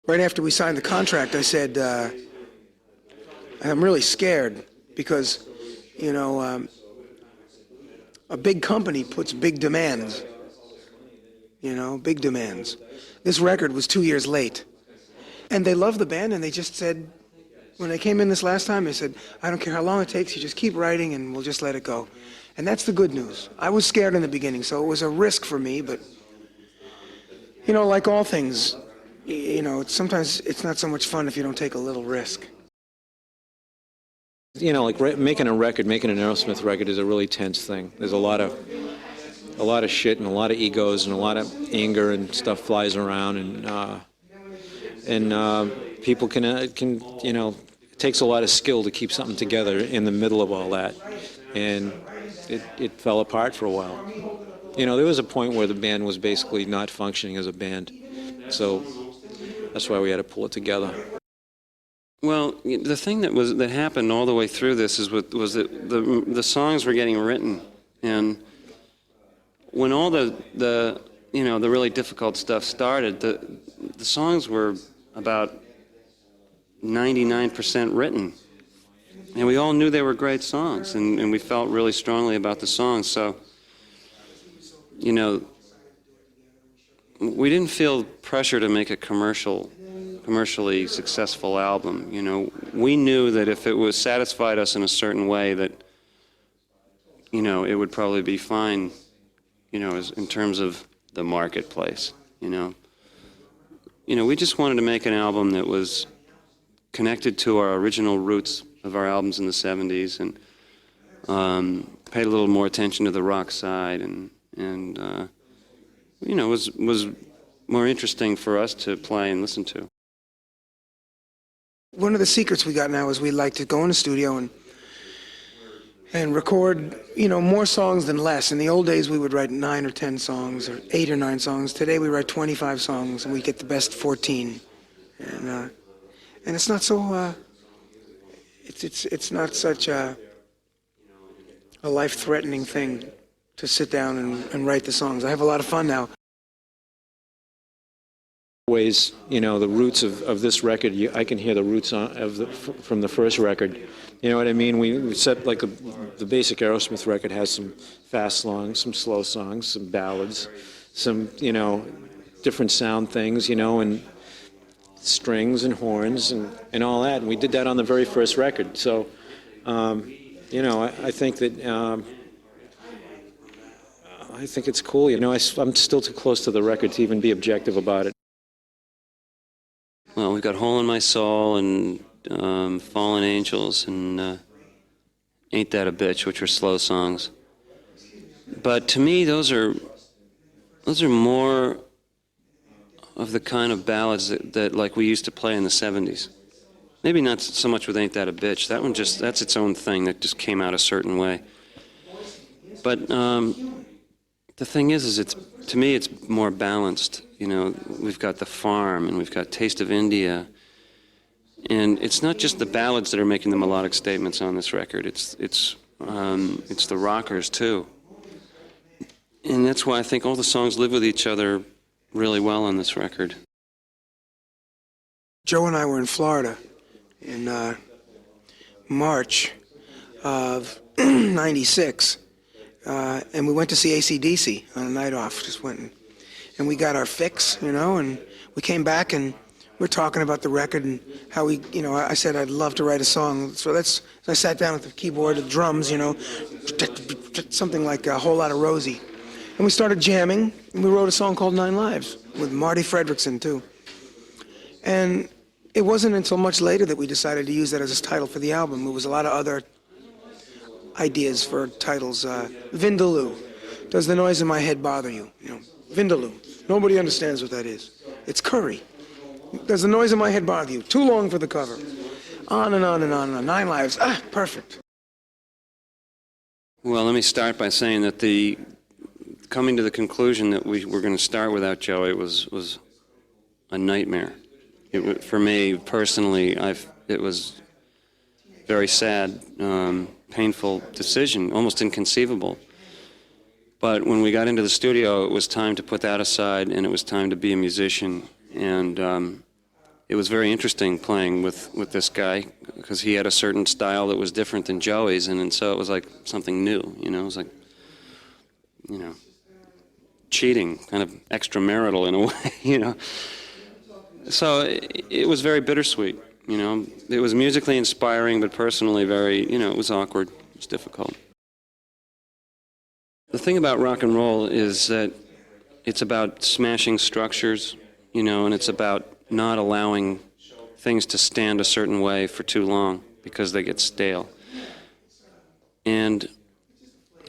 Right after we signed the contract, I said, I'm really scared because, you know, a big company puts big demands, big demands. This record was 2 years late. And they loved the band, and they just said, when they came in this last time, they said, I don't care how long it takes, you just keep writing and we'll just let it go. And that's the good news. I was scared in the beginning, so it was a risk for me, but, like all things, sometimes it's not so much fun if you don't take a little risk. Like making a record, making an Aerosmith record is a really tense thing. There's a lot of shit and a lot of egos and a lot of anger and stuff flies around, and people can it takes a lot of skill to keep something together in the middle of all that, and it fell apart for a while. There was a point where the band was basically not functioning as a band, so that's why we had to pull it together. Well, the thing that happened all the way through this was that the songs were getting written, and when all the really difficult stuff started, the songs were about 99% written, and we all knew they were great songs, and we felt really strongly about the songs. So, we didn't feel pressure to make a commercially successful album. We knew that if it was satisfied us in a certain way, that it would probably be fine, in terms of the marketplace. We just wanted to make an album that was connected to our original roots of our albums in the 70s, and paid a little more attention to the rock side, and was more interesting for us to play and listen to. One of the secrets we got now is we like to go in the studio and record, more songs than less. In the old days, we would write 9 or 10 songs, or 8 or 9 songs. Today, we write 25 songs, and we get the best 14. And it's not so. It's not such a life-threatening thing to sit down and write the songs. I have a lot of fun now. Ways, the roots of this record, I can hear the roots from the first record. You know what I mean? We set, like, the basic Aerosmith record has some fast songs, some slow songs, some ballads, some, different sound things, and strings and horns and all that. And we did that on the very first record. So, I think that, I think it's cool. I'm still too close to the record to even be objective about it. Well, we've got Hole in My Soul and Fallen Angels and Ain't That a Bitch, which are slow songs. But to me, those are more of the kind of ballads that like we used to play in the 70s. Maybe not so much with Ain't That a Bitch. That one that's its own thing that just came out a certain way. But the thing is to me, it's more balanced. We've got The Farm, and we've got Taste of India. And it's not just the ballads that are making the melodic statements on this record. It's the rockers, too. And that's why I think all the songs live with each other really well on this record. Joe and I were in Florida in March of '96. And we went to see AC/DC on a night off, just went and we got our fix, and we came back and we're talking about the record and how we, I said I'd love to write a song. So I sat down at the keyboard, the drums, something like A Whole Lot of Rosie. And we started jamming, and we wrote a song called 9 Lives with Marty Fredrickson, too. And it wasn't until much later that we decided to use that as a title for the album. There was a lot of other ideas for titles. Vindaloo. Does the noise in my head bother you? Vindaloo. Nobody understands what that is. It's curry. Does the noise in my head bother you? Too long for the cover. On and on and on and on. 9 Lives. Perfect. Well, let me start by saying that coming to the conclusion that we were going to start without Joey was a nightmare. For me personally, it was very sad. Painful decision, almost inconceivable. But when we got into the studio, it was time to put that aside, and it was time to be a musician. And it was very interesting playing with this guy because he had a certain style that was different than Joey's, and so it was like something new, you know. It was like, you know, cheating, kind of extramarital in a way, you know. So it was very bittersweet, you know. It was musically inspiring, but personally very, you know, it was awkward. It was difficult. The thing about rock and roll is that it's about smashing structures, you know, and it's about not allowing things to stand a certain way for too long because they get stale. And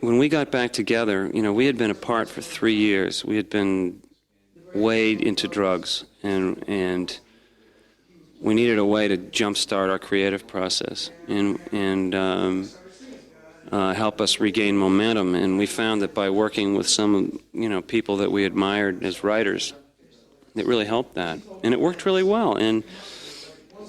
when we got back together, you know, we had been apart for 3 years. We had been way into drugs, and we needed a way to jumpstart our creative process and help us regain momentum. And we found that by working with some, you know, people that we admired as writers, it really helped that. And it worked really well. And,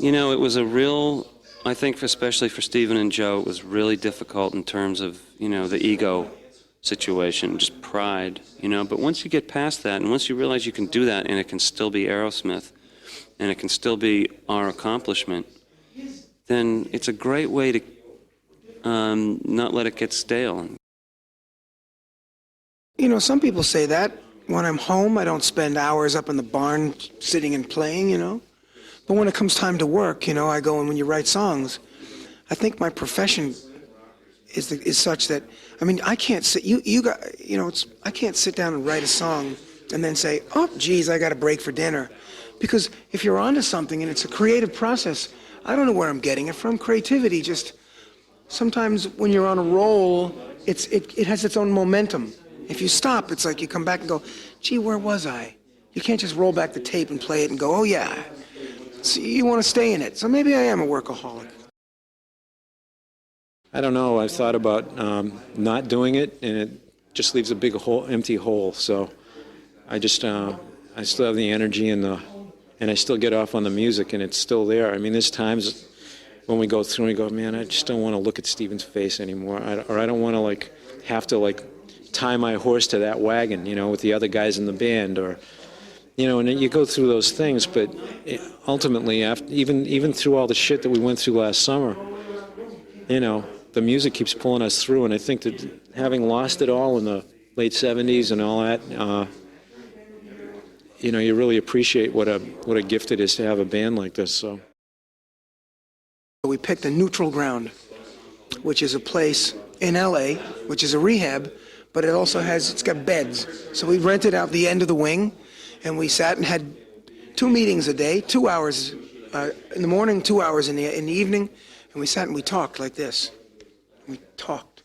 you know, it was a real, I think especially for Stephen and Joe, it was really difficult in terms of, you know, the ego situation, just pride, you know. But once you get past that, and once you realize you can do that, and it can still be Aerosmith, and it can still be our accomplishment, then it's a great way to not let it get stale. You know, some people say that. When I'm home, I don't spend hours up in the barn sitting and playing, you know. But when it comes time to work, you know, I go, and when you write songs, I think my profession is such that, I mean, I can't sit, I can't sit down and write a song and then say, oh, geez, I got a break for dinner. Because if you're onto something and it's a creative process, I don't know where I'm getting it from. Creativity just, sometimes when you're on a roll, it has its own momentum. If you stop, it's like you come back and go, gee, where was I? You can't just roll back the tape and play it and go, oh yeah. So you want to stay in it. So maybe I am a workaholic. I don't know. I've thought about not doing it, and it just leaves a big hole, empty hole. So I just, I still have the energy and I still get off on the music, and it's still there. I mean, there's times when we go through and we go, man, I just don't want to look at Stephen's face anymore, or I don't want to have to tie my horse to that wagon, you know, with the other guys in the band, or, you know, and you go through those things. But ultimately, even through all the shit that we went through last summer, you know, the music keeps pulling us through. And I think that having lost it all in the late 70s and all that, you know, you really appreciate what a gift it is to have a band like this. So we picked a neutral ground, which is a place in LA, which is a rehab, but it's got beds. So we rented out the end of the wing, and we sat and had 2 meetings a day, 2 hours in the morning, 2 hours in the evening, and we sat and we talked like this. We talked.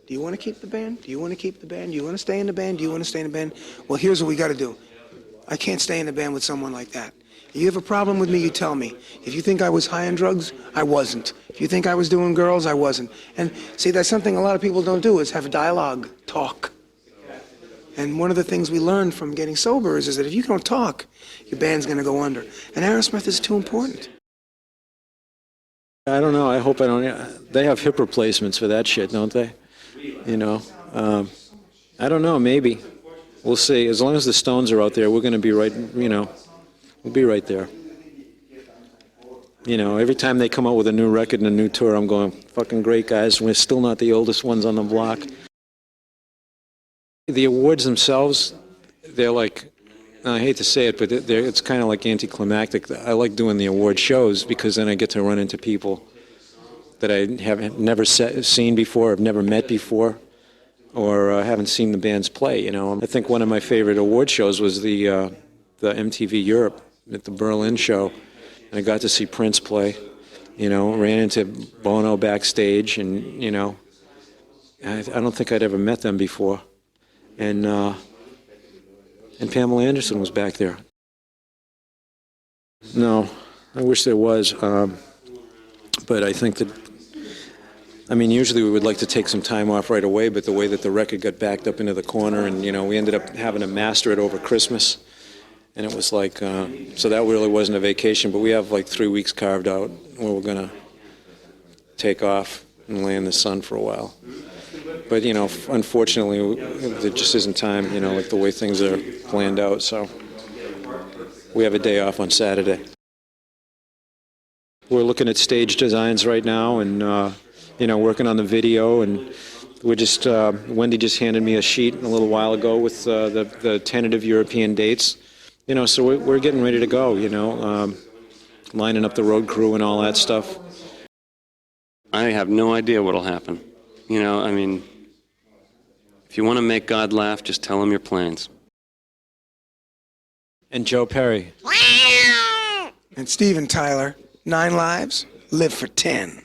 Do you want to keep the band? Do you want to keep the band? Do you want to stay in the band? Do you want to stay in the band? Well, here's what we got to do. I can't stay in the band with someone like that. If you have a problem with me, you tell me. If you think I was high on drugs, I wasn't. If you think I was doing girls, I wasn't. And see, that's something a lot of people don't do, is have a dialogue, talk. And one of the things we learned from getting sober is that if you don't talk, your band's going to go under. And Aerosmith is too important. I don't know. I hope I don't. They have hip replacements for that shit, don't they? You know, I don't know. Maybe we'll see. As long as the Stones are out there, we're going to be right. You know, we'll be right there. You know, every time they come out with a new record and a new tour, I'm going, fucking great, guys. We're still not the oldest ones on the block. The awards themselves, they're like, I hate to say it, but it's kind of like anticlimactic. I like doing the award shows because then I get to run into people that I have never seen before, have never met before, or haven't seen the bands play. You know, I think one of my favorite award shows was the MTV Europe at the Berlin show, and I got to see Prince play. You know, ran into Bono backstage, and you know, I don't think I'd ever met them before, and Pamela Anderson was back there. No, I wish there was, but I think that, I mean, usually we would like to take some time off right away, but the way that the record got backed up into the corner, and, you know, we ended up having to master it over Christmas, and it was like, so that really wasn't a vacation, but we have like 3 weeks carved out where we're going to take off and lay in the sun for a while. But, you know, unfortunately, there just isn't time, you know, like the way things are planned out, so. we have a day off on Saturday. We're looking at stage designs right now and, working on the video. And we're just, Wendy just handed me a sheet a little while ago with the tentative European dates. So we're getting ready to go, lining up the road crew and all that stuff. I have no idea what'll happen. If you want to make God laugh, just tell him your plans. And Joe Perry. And Steven Tyler, 9 lives, live for 10.